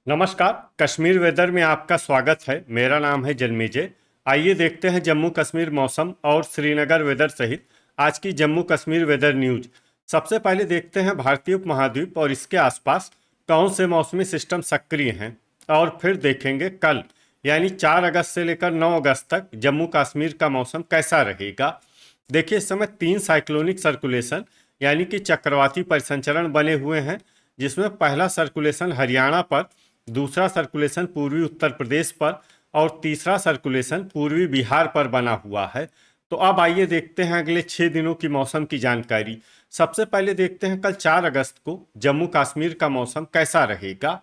नमस्कार। कश्मीर वेदर में आपका स्वागत है। मेरा नाम है जन्मेजय। आइए देखते हैं जम्मू कश्मीर मौसम और श्रीनगर वेदर सहित आज की जम्मू कश्मीर वेदर न्यूज। सबसे पहले देखते हैं भारतीय उपमहाद्वीप और इसके आसपास कौन से मौसमी सिस्टम सक्रिय हैं, और फिर देखेंगे कल यानी 4 अगस्त से लेकर 9 अगस्त तक जम्मू कश्मीर का मौसम कैसा रहेगा। देखिए, इस समय 3 साइक्लोनिक सर्कुलेशन यानी कि चक्रवाती परिसंचरण बने हुए हैं, जिसमें पहला सर्कुलेशन हरियाणा पर, दूसरा सर्कुलेशन पूर्वी उत्तर प्रदेश पर और तीसरा सर्कुलेशन पूर्वी बिहार पर बना हुआ है। तो अब आइए देखते हैं अगले 6 दिनों की मौसम की जानकारी। सबसे पहले देखते हैं कल 4 अगस्त को जम्मू कश्मीर का मौसम कैसा रहेगा।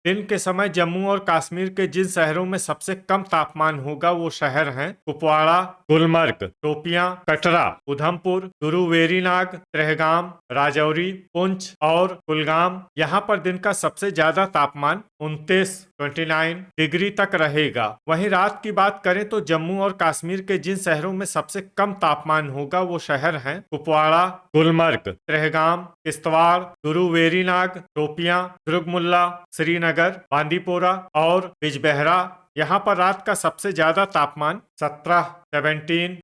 दिन के समय जम्मू और कश्मीर के जिन शहरों में सबसे कम तापमान होगा वो शहर हैं कुपवाड़ा, गुलमर्ग, शोपियां, कटरा, उधमपुर, गुरु वेरीनाग, त्रेहगाम, राजौरी, पुंछ और कुलगाम। यहाँ पर दिन का सबसे ज्यादा तापमान 29 डिग्री तक रहेगा। वहीं रात की बात करें तो जम्मू और कश्मीर के जिन शहरों में सबसे कम तापमान होगा वो शहर हैं कुपवाड़ा, गुलमर्ग, त्रेहगाम, किश्तवाड़, गुरु वेरीनाग, शोपियां, दुर्गमुल्ला, श्रीनगर, बांदीपोरा और बिजबेहरा। यहाँ पर रात का सबसे ज्यादा तापमान 17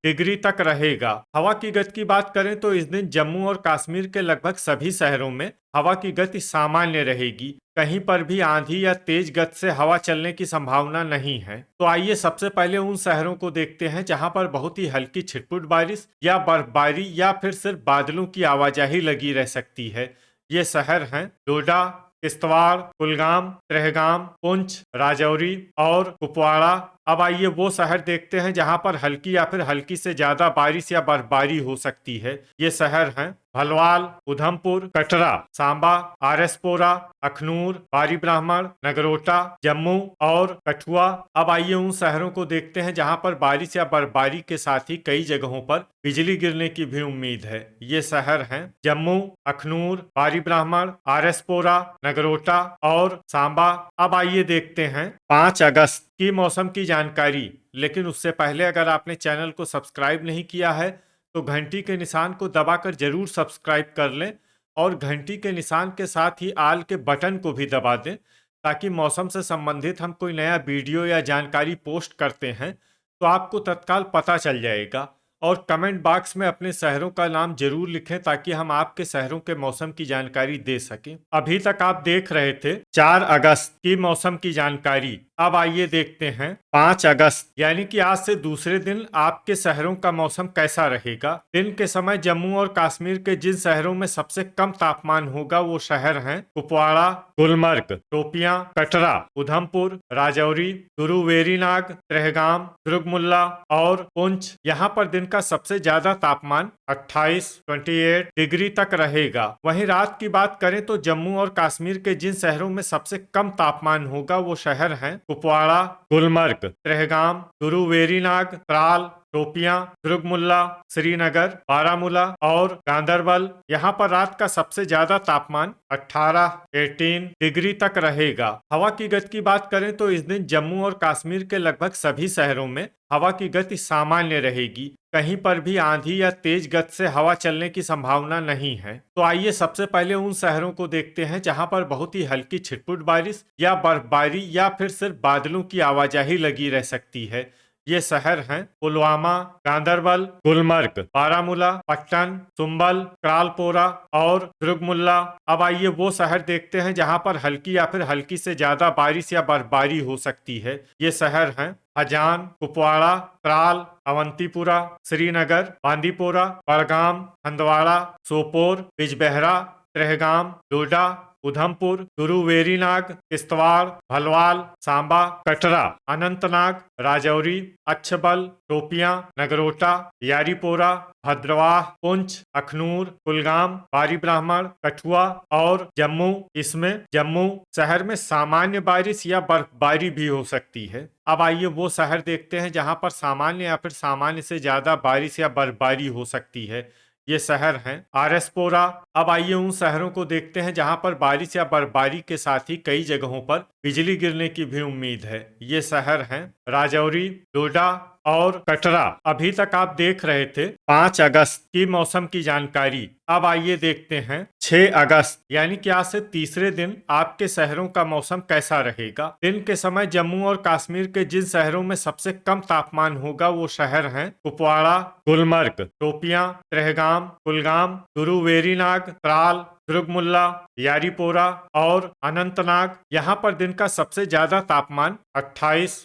डिग्री तक रहेगा। हवा की गति की बात करें तो इस दिन जम्मू और कश्मीर के लगभग सभी शहरों में हवा की गति सामान्य रहेगी। कहीं पर भी आंधी या तेज गति से हवा चलने की संभावना नहीं है। तो आइए सबसे पहले उन शहरों को देखते हैं जहां पर बहुत ही हल्की छिटपुट बारिश या बर्फबारी या फिर सिर्फ बादलों की आवाजाही लगी रह सकती है। ये शहर हैं डोडा, किश्तवाड़, कुलगाम, त्रेहगाम, पुंछ, राजौरी और कुपवाड़ा। अब आइए वो शहर देखते हैं जहां पर हल्की या फिर हल्की से ज्यादा बारिश या बर्फबारी हो सकती है। ये शहर हैं भलवाल, उधमपुर, कटरा, सांबा, आरएसपोरा, अखनूर, बारी ब्राह्मण, नगरोटा, जम्मू और कठुआ। अब आइए उन शहरों को देखते हैं जहां पर बारिश या बर्फबारी के साथ ही कई जगहों पर बिजली गिरने की भी उम्मीद है। ये शहर हैं जम्मू, अखनूर, बारी ब्राह्मण, आरएसपोरा, नगरोटा और सांबा। अब आइए देखते हैं 5 अगस्त की मौसम की जानकारी। लेकिन उससे पहले अगर आपने चैनल को सब्सक्राइब नहीं किया है तो घंटी के निशान को दबाकर जरूर सब्सक्राइब कर लें और घंटी के निशान के साथ ही आल के बटन को भी दबा दें, ताकि मौसम से संबंधित हम कोई नया वीडियो या जानकारी पोस्ट करते हैं तो आपको तत्काल पता चल जाएगा। और कमेंट बॉक्स में अपने शहरों का नाम जरूर लिखें ताकि हम आपके शहरों के मौसम की जानकारी दे सकें। अभी तक आप देख रहे थे 4 अगस्त की मौसम की जानकारी। अब आइए देखते हैं 5 अगस्त यानी कि आज से दूसरे दिन आपके शहरों का मौसम कैसा रहेगा। दिन के समय जम्मू और कश्मीर के जिन शहरों में सबसे कम तापमान होगा वो शहर हैं कुपवाड़ा, गुलमर्ग, शोपियां, कटरा, उधमपुर, राजौरी, गुरु वेरीनाग, त्रेहगाम, दुर्गमुल्ला और पुंछ। यहाँ पर दिन का सबसे ज्यादा तापमान 28 डिग्री तक रहेगा। वहीं रात की बात करें तो जम्मू और कश्मीर के जिन शहरों में सबसे कम तापमान होगा वो शहर हैं कुपवाड़ा, गुलमर्ग, त्रेहगाम, गुरु वेरीनाग, त्राल, शोपियां, दुर्गमुल्ला, श्रीनगर, बारामूला और गांदरबल। यहाँ पर रात का सबसे ज्यादा तापमान 18 डिग्री तक रहेगा। हवा की गति की बात करें तो इस दिन जम्मू और कश्मीर के लगभग सभी शहरों में हवा की गति सामान्य रहेगी। कहीं पर भी आंधी या तेज गति से हवा चलने की संभावना नहीं है। तो आइए सबसे पहले उन शहरों को देखते हैं जहां पर बहुत ही हल्की छिटपुट बारिश या बर्फबारी या फिर सिर्फ बादलों की आवाजाही लगी रह सकती है। ये शहर हैं पुलवामा, गांदरबल, गुलमर्ग, बारामूला, पट्टन, सुंबल, क्रालपोरा और दुर्गमुल्ला। अब आइए वो शहर देखते हैं जहां पर हल्की या फिर हल्की से ज्यादा बारिश या बर्फबारी हो सकती है। ये शहर हैं अजान, कुपवाड़ा, त्राल, अवंतीपुरा, श्रीनगर, बांदीपोरा, बड़गाम, हंदवाड़ा, सोपोर, बिजबेहरा, त्रेहगाम, डोडा, उधमपुर, गुरु वेरीनाग, किश्तवाड़, भलवाल, सांबा, कटरा, अनंतनाग, राजौरी, अच्छबल, शोपियां, नगरोटा, यारीपोरा, भद्रवाह, पुंछ, अखनूर, कुलगाम, बारी ब्राह्मण, कठुआ और जम्मू। इसमें जम्मू शहर में सामान्य बारिश या बर्फबारी भी हो सकती है। अब आइए वो शहर देखते हैं जहां पर सामान्य या फिर सामान्य से ज्यादा बारिश या बर्फबारी हो सकती है। ये शहर हैं आरएसपोरा, अब आइए उन शहरों को देखते हैं जहां पर बारिश या बर्फबारी के साथ ही कई जगहों पर बिजली गिरने की भी उम्मीद है। ये शहर हैं राजौरी, डोडा और कटरा। अभी तक आप देख रहे थे 5 अगस्त की मौसम की जानकारी। अब आइए देखते हैं 6 अगस्त यानी कि आज से तीसरे दिन आपके शहरों का मौसम कैसा रहेगा। दिन के समय जम्मू और कश्मीर के जिन शहरों में सबसे कम तापमान होगा वो शहर हैं कुपवाड़ा, गुलमर्ग, शोपियां, त्रेहगाम, कुलगाम, गुरु वेरीनाग, त्राल, दुर्गमुल्ला, यारीपोरा और अनंतनाग। यहाँ पर दिन का सबसे ज्यादा तापमान 28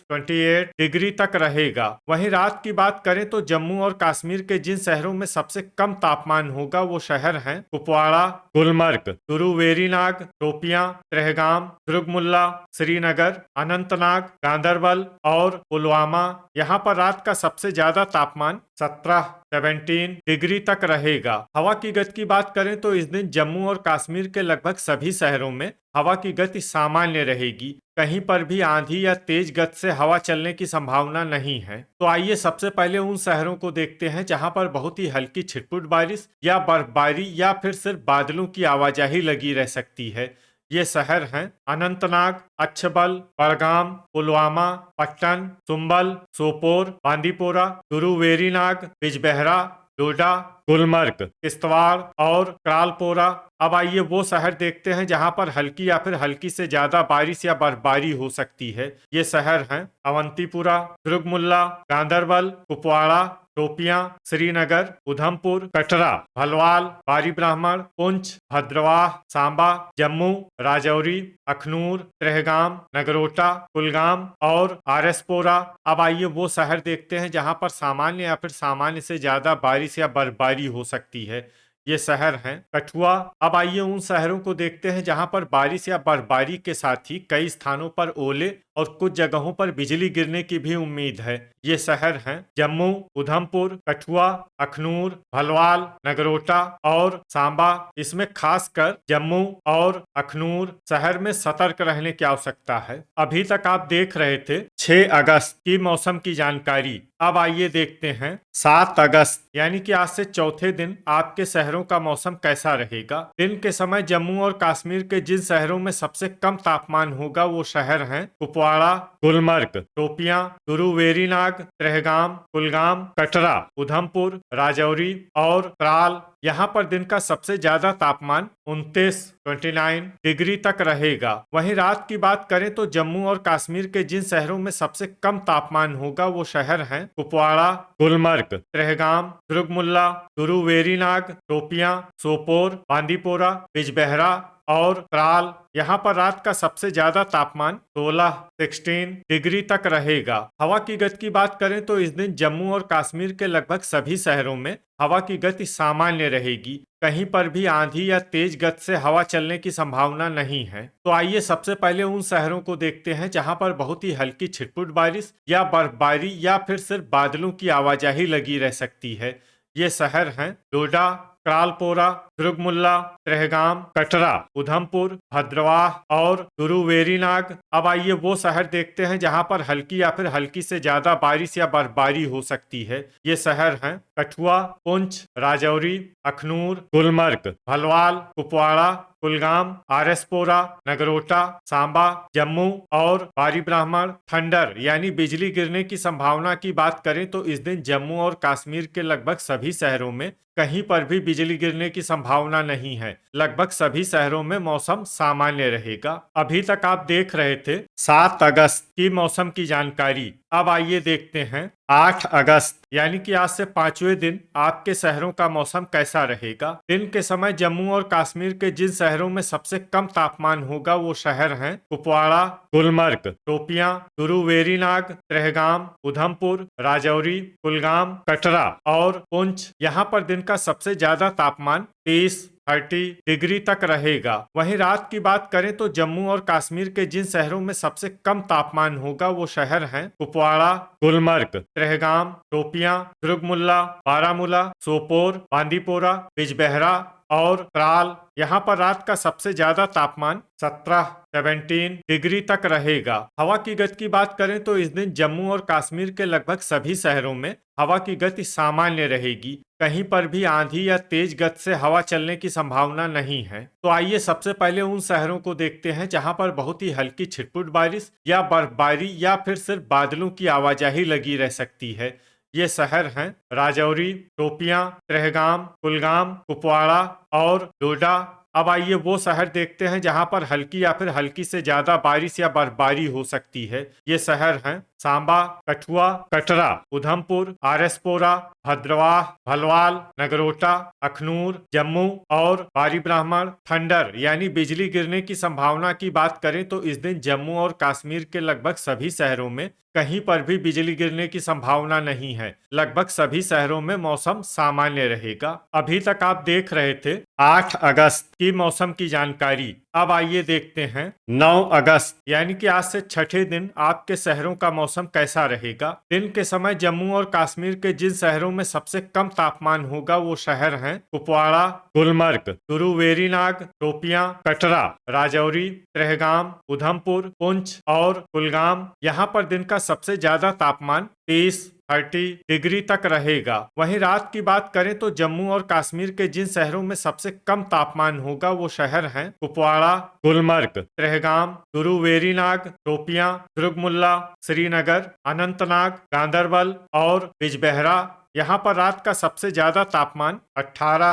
डिग्री तक रहेगा। वहीं रात की बात करें तो जम्मू और कश्मीर के जिन शहरों में सबसे कम तापमान होगा वो शहर हैं कुपवाड़ा, गुलमर्ग, गुरु वेरीनाग, शोपियां, त्रेहगाम, दुर्गमुल्ला, श्रीनगर, अनंतनाग, गांदरबल और पुलवामा। यहाँ पर रात का सबसे ज्यादा तापमान 17 डिग्री तक रहेगा। हवा की गति की बात करें तो इस दिन जम्मू और कश्मीर के लगभग सभी शहरों में हवा की गति सामान्य रहेगी। कहीं पर भी आंधी या तेज गति से हवा चलने की संभावना नहीं है। तो आइए सबसे पहले उन शहरों को देखते हैं जहां पर बहुत ही हल्की छिटपुट बारिश या बर्फबारी या फिर सिर्फ बादलों की आवाजाही लगी रह सकती है। ये शहर हैं अनंतनाग, अच्छबल, बड़गाम, पुलवामा, पट्टन, सुंबल, सोपोर, बांदीपोरा, गुरु वेरीनाग, बिजबेहरा, डोडा, गुलमर्ग, किश्तवाड़ और क्रालपोरा। अब आइए वो शहर देखते हैं जहां पर हल्की या फिर हल्की से ज्यादा बारिश या बर्फबारी हो सकती है। ये शहर हैं अवंतीपुरा, दुर्गमुल्ला, गांदरबल, कुपवाड़ा, शोपियां, श्रीनगर, उधमपुर, कटरा, भलवाल, बारी ब्राह्मण, पुंछ, भद्रवाह, सांबा, जम्मू, राजौरी, अखनूर, त्रेहगाम, नगरोटा, कुलगाम और आरएसपोरा। अब आइए वो शहर देखते हैं जहां पर सामान्य या फिर सामान्य से ज्यादा बारिश या बर्फबारी हो सकती है। ये शहर हैं कठुआ। अब आइए उन शहरों को देखते हैं जहां पर बारिश या बर्फबारी के साथ ही कई स्थानों पर ओले और कुछ जगहों पर बिजली गिरने की भी उम्मीद है। ये शहर हैं जम्मू, उधमपुर, कठुआ, अखनूर, भलवाल, नगरोटा और सांबा। इसमें खासकर जम्मू और अखनूर शहर में सतर्क रहने की आवश्यकता है। अभी तक आप देख रहे थे 6 अगस्त की मौसम की जानकारी। अब आइए देखते हैं 7 अगस्त यानी कि आज से चौथे दिन आपके शहरों का मौसम कैसा रहेगा। दिन के समय जम्मू और कश्मीर के जिन शहरों में सबसे कम तापमान होगा वो शहर हैं कुपवाड़ा, गुलमर्ग, शोपियां, गुरु वेरीनाग, त्रेहगाम, कुलगाम, कटरा, उधमपुर, राजौरी और त्राल। यहाँ पर दिन का सबसे ज्यादा तापमान 29 डिग्री तक रहेगा। वहीं रात की बात करें तो जम्मू और कश्मीर के जिन शहरों में सबसे कम तापमान होगा वो शहर हैं कुपवाड़ा, गुलमर्ग, त्रेहगाम, दुर्गमुल्ला, गुरु वेरीनाग, शोपियां, सोपोर, बांदीपोरा, बिजबेहरा और त्राल। यहाँ पर रात का सबसे ज्यादा तापमान 16 डिग्री तक रहेगा। हवा की गति की बात करें तो इस दिन जम्मू और कश्मीर के लगभग सभी शहरों में हवा की गति सामान्य रहेगी। कहीं पर भी आंधी या तेज गति से हवा चलने की संभावना नहीं है। तो आइए सबसे पहले उन शहरों को देखते हैं जहां पर बहुत ही हल्की छिटपुट बारिश या बर्फबारी या फिर सिर्फ बादलों की आवाजाही लगी रह सकती है। ये शहर हैं डोडा, क्रालपोरा, दुर्गमुल्ला, त्रेहगाम, कटरा, उधमपुर, भद्रवाह और गुरु वेरीनाग। अब आइए वो शहर देखते हैं जहां पर हल्की या फिर हल्की से ज्यादा बारिश या बर्फबारी हो सकती है। ये शहर हैं कठुआ, पुंछ, राजौरी, अखनूर, गुलमर्ग, भलवाल, कुपवाड़ा, कुलगाम, आरएसपोरा, नगरोटा, सांबा, जम्मू और बारी ब्राह्मण। थंडर यानी बिजली गिरने की संभावना की बात करें तो इस दिन जम्मू और कश्मीर के लगभग सभी शहरों में कहीं पर भी बिजली गिरने की संभावना नहीं है। लगभग सभी शहरों में मौसम सामान्य रहेगा। अभी तक आप देख रहे थे 7 अगस्त की मौसम की जानकारी। अब आइए देखते हैं 8 अगस्त यानी कि आज से 5वें दिन आपके शहरों का मौसम कैसा रहेगा। दिन के समय जम्मू और कश्मीर के जिन शहरों में सबसे कम तापमान होगा वो शहर हैं कुपवाड़ा, गुलमर्ग, शोपियां, गुरु वेरीनाग, त्रेहगाम, उधमपुर, राजौरी, कुलगाम, कटरा और पुंछ। यहाँ पर दिन का सबसे ज्यादा तापमान 30 डिग्री तक रहेगा। वहीं रात की बात करें तो जम्मू और कश्मीर के जिन शहरों में सबसे कम तापमान होगा वो शहर हैं कुपवाड़ा, गुलमर्ग, त्रेहगाम, शोपियां, दुर्गमुल्ला, बारामूला, सोपोर, बांदीपोरा, बिजबेहरा और त्राल। यहाँ पर रात का सबसे ज्यादा तापमान 17 डिग्री तक रहेगा। हवा की गति की बात करें तो इस दिन जम्मू और कश्मीर के लगभग सभी शहरों में हवा की गति सामान्य रहेगी। कहीं पर भी आंधी या तेज गति से हवा चलने की संभावना नहीं है। तो आइए सबसे पहले उन शहरों को देखते हैं जहां पर बहुत ही हल्की छिटपुट बारिश या बर्फबारी या फिर सिर्फ बादलों की आवाजाही लगी रह सकती है। ये शहर हैं राजौरी, शोपियां, त्रेहगाम, कुलगाम, कुपवाड़ा और डोडा। अब आइए वो शहर देखते हैं जहां पर हल्की या फिर हल्की से ज्यादा बारिश या बर्फबारी हो सकती है। ये शहर हैं सांबा, कठुआ, कटरा, उधमपुर, आरएसपोरा, भद्रवाह, भलवाल, नगरोटा, अखनूर, जम्मू और बारी ब्राह्मण। थंडर यानी बिजली गिरने की संभावना की बात करें तो इस दिन जम्मू और कश्मीर के लगभग सभी शहरों में कहीं पर भी बिजली गिरने की संभावना नहीं है। लगभग सभी शहरों में मौसम सामान्य रहेगा। अभी तक आप देख रहे थे 8 अगस्त की मौसम की जानकारी। अब आइए देखते हैं 9 अगस्त यानी कि आज से छठे दिन आपके शहरों का मौसम कैसा रहेगा। दिन के समय जम्मू और कश्मीर के जिन शहरों में सबसे कम तापमान होगा वो शहर हैं कुपवाड़ा, गुलमर्ग, वेरीनाग, शोपियां, कटरा, राजौरी, त्रेहगाम, उधमपुर, पुंछ और कुलगाम। यहाँ पर दिन का सबसे ज्यादा तापमान 30 डिग्री तक रहेगा। वहीं रात की बात करें तो जम्मू और कश्मीर के जिन शहरों में सबसे कम तापमान होगा वो शहर हैं कुपवाड़ा, गुलमर्ग, त्रेहगाम, वेरीनाग, शोपियां, दुर्गमुल्ला, श्रीनगर, अनंतनाग, गांदरबल और बिजबेहरा। यहाँ पर रात का सबसे ज्यादा तापमान 18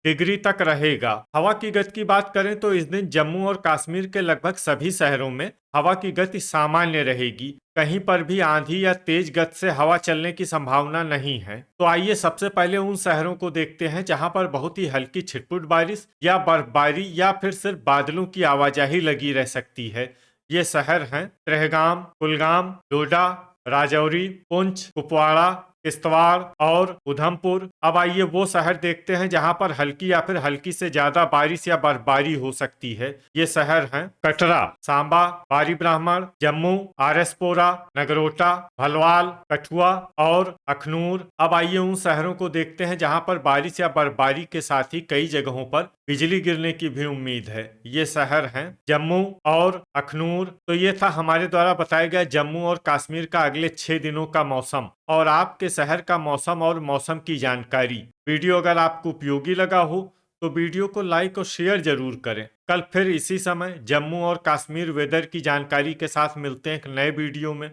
डिग्री तक रहेगा। हवा की गति की बात करें तो इस दिन जम्मू और कश्मीर के लगभग सभी शहरों में हवा की गति सामान्य रहेगी। कहीं पर भी आंधी या तेज गति से हवा चलने की संभावना नहीं है। तो आइए सबसे पहले उन शहरों को देखते हैं जहां पर बहुत ही हल्की छिटपुट बारिश या बर्फबारी या फिर सिर्फ बादलों की आवाजाही लगी रह सकती है। ये शहर हैं त्रेहगाम, कुलगाम, डोडा, राजौरी, पुंछ, कुपवाड़ा, किश्तवाड़ और उधमपुर। अब आइए वो शहर देखते हैं जहां पर हल्की या फिर हल्की से ज्यादा बारिश या बर्फबारी हो सकती है। ये शहर हैं कटरा, सांबा, बारी ब्राह्मण, जम्मू, आरएसपोरा, नगरोटा, भलवाल, कठुआ और अखनूर। अब आइए उन शहरों को देखते हैं जहां पर बारिश या बर्फबारी के साथ ही कई जगहों पर बिजली गिरने की भी उम्मीद है। ये शहर हैं जम्मू और अखनूर। तो ये था हमारे द्वारा बताया गया जम्मू और कश्मीर का अगले 6 दिनों का मौसम और आपके शहर का मौसम और मौसम की जानकारी। वीडियो अगर आपको उपयोगी लगा हो तो वीडियो को लाइक और शेयर जरूर करें। कल फिर इसी समय जम्मू और कश्मीर वेदर की जानकारी के साथ मिलते हैं एक नए वीडियो में।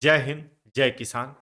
जय हिंद, जय किसान।